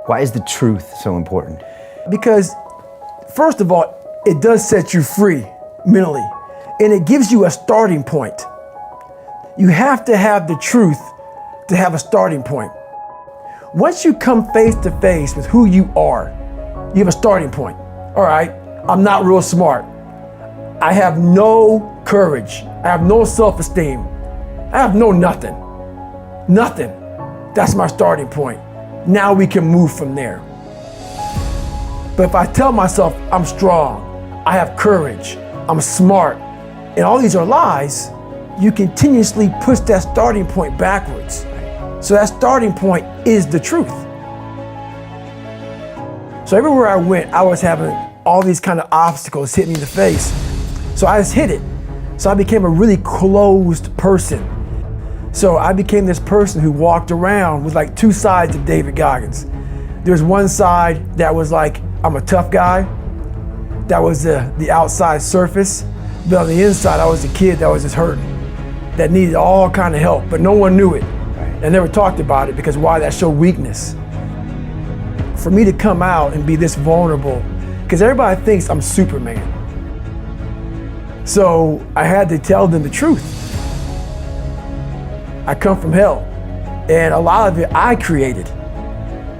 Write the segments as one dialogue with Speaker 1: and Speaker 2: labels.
Speaker 1: Why is the truth so important?
Speaker 2: Because first of all, it does set you free mentally, and it gives you a starting point. You have to have the truth to have a starting point. Once you come face to face with who you are, you have a starting point. All right, I'm not real smart. I have no courage. I have no self-esteem. I have no nothing. Nothing. That's my starting point. Now we can move from there. But if I tell myself I'm strong, I have courage, I'm smart, and all these are lies, you continuously push that starting point backwards. So that starting point is the truth. So everywhere I went, I was having all these kind of obstacles hit me in the face. So I just hit it. So I became a really closed person. So I became this person who walked around with like two sides of David Goggins. There's one side that was like, I'm a tough guy. That was the outside surface. But on the inside, I was a kid that was just hurting, that needed all kind of help, but no one knew it. And never talked about it because why? That showed weakness. For me to come out and be this vulnerable, because everybody thinks I'm Superman. So I had to tell them the truth. I come from hell, and a lot of it I created,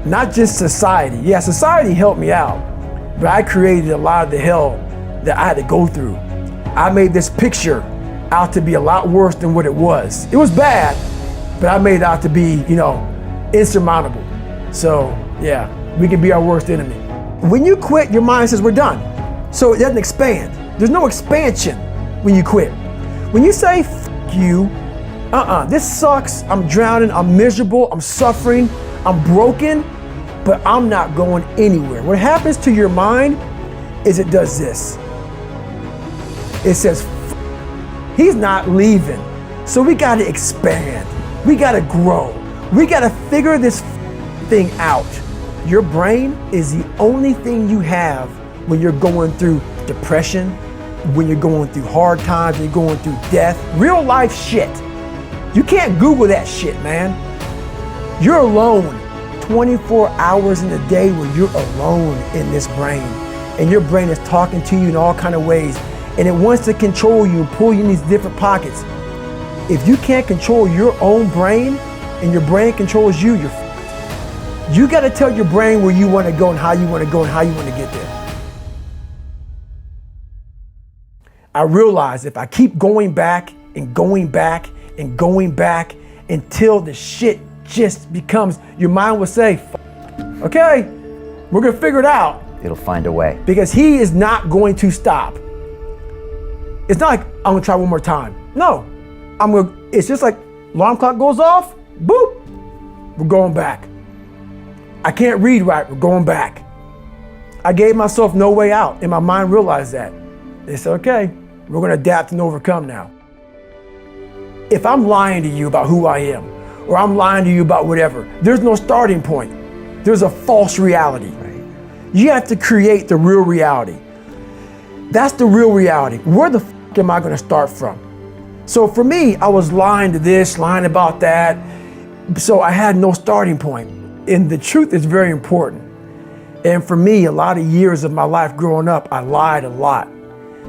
Speaker 2: not just society. Yeah, society helped me out, but I created a lot of the hell that I had to go through. I made this picture out to be a lot worse than what it was. It was bad, but I made it out to be, insurmountable. So yeah, we can be our worst enemy. When you quit, your mind says we're done. So it doesn't expand. There's no expansion when you quit. When you say, F you, this sucks, I'm drowning, I'm miserable, I'm suffering, I'm broken, but I'm not going anywhere. What happens to your mind is it does this. It says, he's not leaving. So we gotta expand. We gotta grow. We gotta figure this thing out. Your brain is the only thing you have when you're going through depression, when you're going through hard times, when you're going through death, real life shit. You can't Google that shit, man. You're alone 24 hours in a day where you're alone in this brain. And your brain is talking to you in all kinds of ways. And it wants to control you and pull you in these different pockets. If you can't control your own brain and your brain controls you, you're f***ed. You gotta tell your brain where you wanna go and how you wanna go and how you wanna get there. I realized if I keep going back and going back and going back until the shit just becomes, your mind will say, okay, we're gonna figure it out.
Speaker 1: It'll find a way.
Speaker 2: Because he is not going to stop. It's not like I'm gonna try one more time. No, it's just like alarm clock goes off, boop, we're going back. I can't read right, we're going back. I gave myself no way out and my mind realized that. They said, okay, we're gonna adapt and overcome now. If I'm lying to you about who I am, or I'm lying to you about whatever, there's no starting point. There's a false reality. Right. You have to create the real reality. That's the real reality. Where the f am I gonna start from? So for me, I was lying to this, lying about that. So I had no starting point. And the truth is very important. And for me, a lot of years of my life growing up, I lied a lot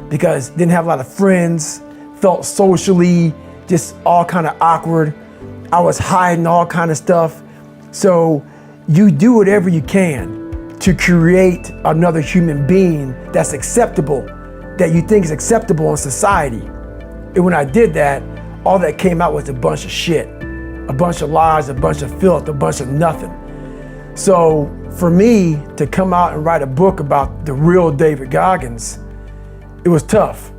Speaker 2: because didn't have a lot of friends, felt socially just all kind of awkward. I was hiding all kind of stuff. So you do whatever you can to create another human being that's acceptable, that you think is acceptable in society. And when I did that, all that came out was a bunch of shit, a bunch of lies, a bunch of filth, a bunch of nothing. So for me to come out and write a book about the real David Goggins, it was tough.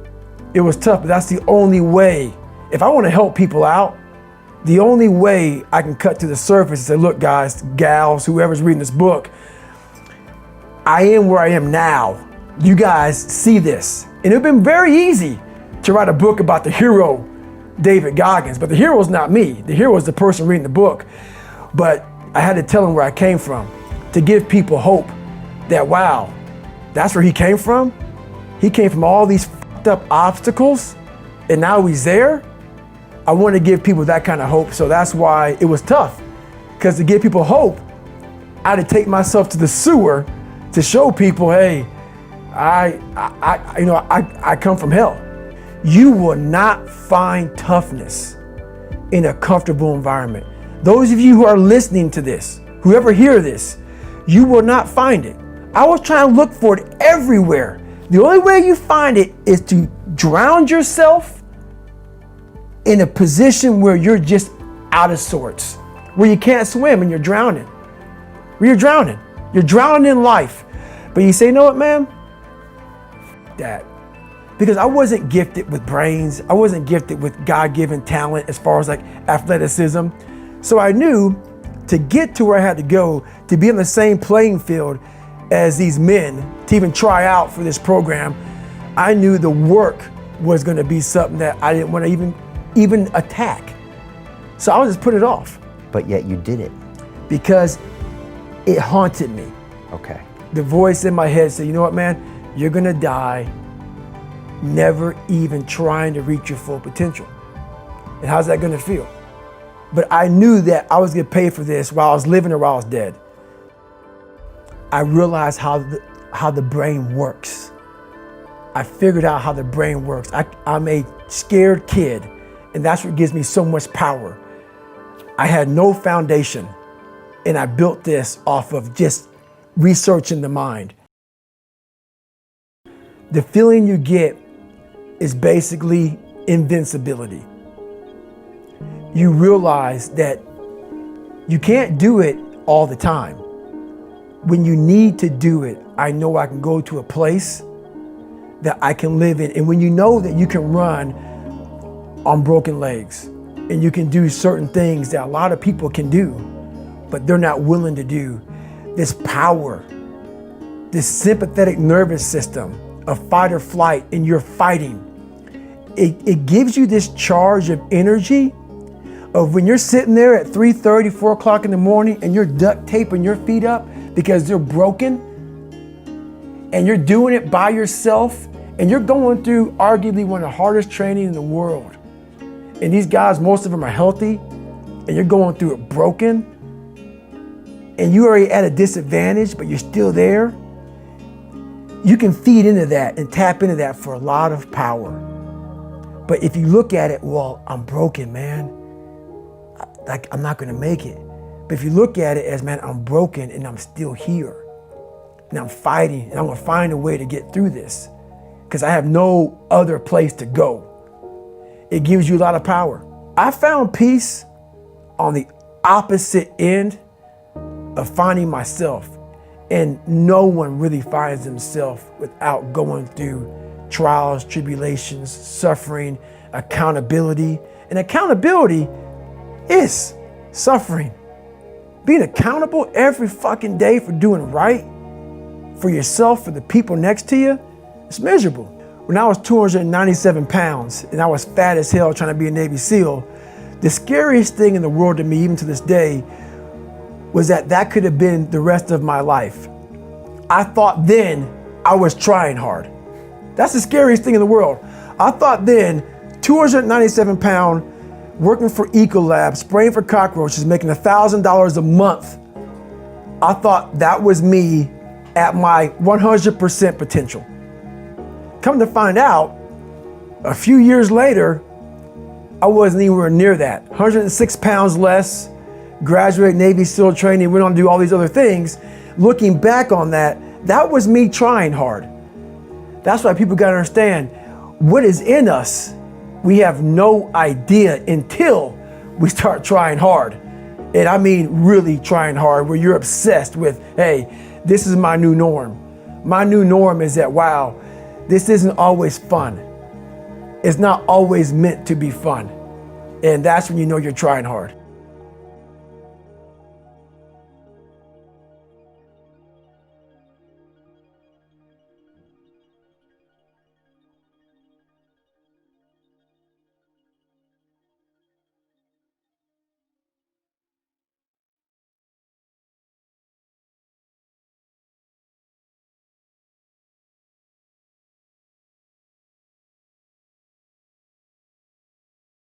Speaker 2: It was tough, but that's the only way. If I want to help people out, the only way I can cut to the surface and say, look guys, gals, whoever's reading this book, I am where I am now. You guys see this. And it'd been very easy to write a book about the hero, David Goggins, but the hero's not me. The hero is the person reading the book. But I had to tell him where I came from to give people hope that, wow, that's where he came from? He came from all these fucked up obstacles and now he's there? I want to give people that kind of hope. So that's why it was tough, because to give people hope, I had to take myself to the sewer to show people, hey, I come from hell. You will not find toughness in a comfortable environment. Those of you who are listening to this, whoever hear this, you will not find it. I was trying to look for it everywhere. The only way you find it is to drown yourself in a position where you're just out of sorts, where you can't swim and you're drowning. Where you're drowning. You're drowning in life. But you say, you know what, man? That. Because I wasn't gifted with brains. I wasn't gifted with God-given talent as far as like athleticism. So I knew to get to where I had to go, to be on the same playing field as these men, to even try out for this program, I knew the work was going to be something that I didn't want to even attack. So I would just put it off.
Speaker 1: But yet you did it.
Speaker 2: Because it haunted me.
Speaker 1: Okay.
Speaker 2: The voice in my head said, you know what, man? You're going to die never even trying to reach your full potential. And how's that going to feel? But I knew that I was going to pay for this while I was living or while I was dead. I realized how the brain works. I figured out how the brain works. I'm a scared kid, and that's what gives me so much power. I had no foundation, and I built this off of just researching the mind. The feeling you get is basically invincibility. You realize that you can't do it all the time. When you need to do it, I know I can go to a place that I can live in. And when you know that you can run on broken legs and you can do certain things that a lot of people can do, but they're not willing to do, this power, this sympathetic nervous system of fight or flight, and you're fighting, it gives you this charge of energy of when you're sitting there at 3:30, 4 o'clock in the morning and you're duct taping your feet up because they're broken, and you're doing it by yourself, and you're going through arguably one of the hardest training in the world. And these guys, most of them are healthy, and you're going through it broken, and you're already at a disadvantage, but you're still there. You can feed into that and tap into that for a lot of power. But if you look at it, well, I'm broken, man. I'm not gonna make it. But if you look at it as, man, I'm broken and I'm still here. And I'm fighting and I'm gonna find a way to get through this because I have no other place to go. It gives you a lot of power. I found peace on the opposite end of finding myself. And no one really finds themselves without going through trials, tribulations, suffering, accountability. And accountability is suffering. Being accountable every fucking day for doing right for yourself, for the people next to you, it's miserable. When I was 297 pounds and I was fat as hell trying to be a Navy SEAL, the scariest thing in the world to me, even to this day, was that could have been the rest of my life. I thought then I was trying hard. That's the scariest thing in the world. I thought then, 297 pound, working for Ecolab, spraying for cockroaches, making $1,000 a month. I thought that was me at my 100% potential. Come to find out, a few years later, I wasn't anywhere near that. 106 pounds less, graduated Navy SEAL training, went on to do all these other things. Looking back on that was me trying hard. That's why people gotta understand what is in us. We have no idea until we start trying hard. And I mean really trying hard, where you're obsessed with, hey, this is my new norm. My new norm is that, wow, this isn't always fun. It's not always meant to be fun. And that's when you know you're trying hard.